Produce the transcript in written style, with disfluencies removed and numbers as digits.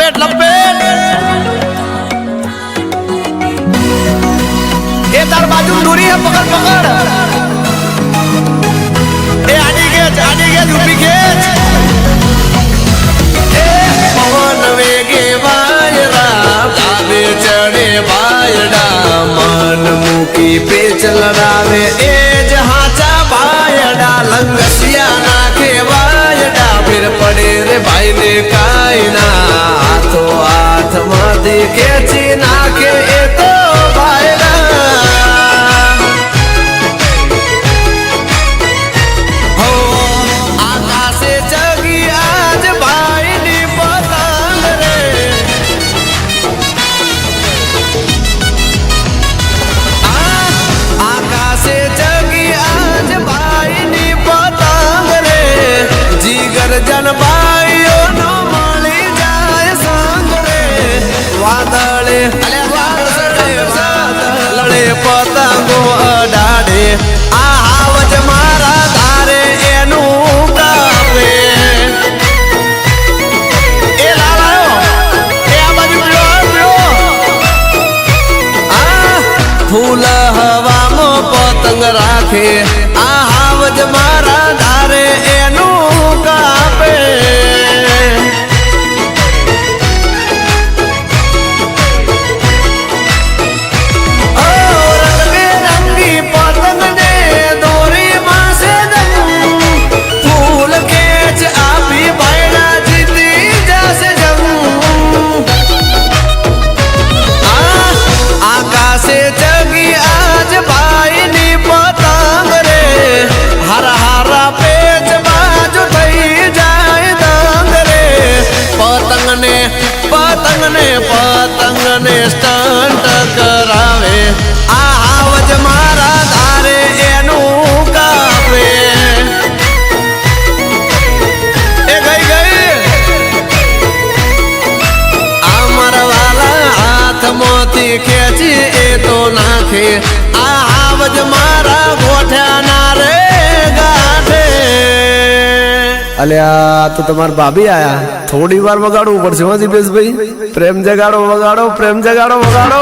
લપેટ લપેટ એ તાર બાજુ દૂરી હે પકડ પકડ એ આડી ગેજ ઊભી ગેજ એ પવન વેગે વાયરા તાબે ચડે વાયડા મન મૂકી પેચ લડાવે એ જ હાચા વાયડા લંગસિયા નાખે વાયડા ફિર પડે રે ભાઈ ને કાઈ ના હાથો હાથમાંથી ખેંચી નાખે એ તો જનબાઈઓ નો મળી જાય સંગ રે વાદળે લડે પતંગો અડાડે આ હાવજ મારા ધારે એનું કાપે એ લાલાયો એ આ બાજુ પીળો આ ફૂલ હવામાં પતંગ રાખે આ હાવજ મારા ધારે એનું કાપે પતંગને સ્ટન્ટ કરાવે આ હાવજ મારા ધારે એનું કાપે એ ગઈ આ મારવાલા હાથમાંથી ખેંચી એ તો નાખે આ હાવજ મારા ગોઠ્યાના રે ગાઠે અલ્યા તો તમારા ભાભી આયા થોડી વાર વગાડવું પડશે હો દીપેશભાઈ પ્રેમ જગાડો વગાડો પ્રેમ જગાડો વગાડો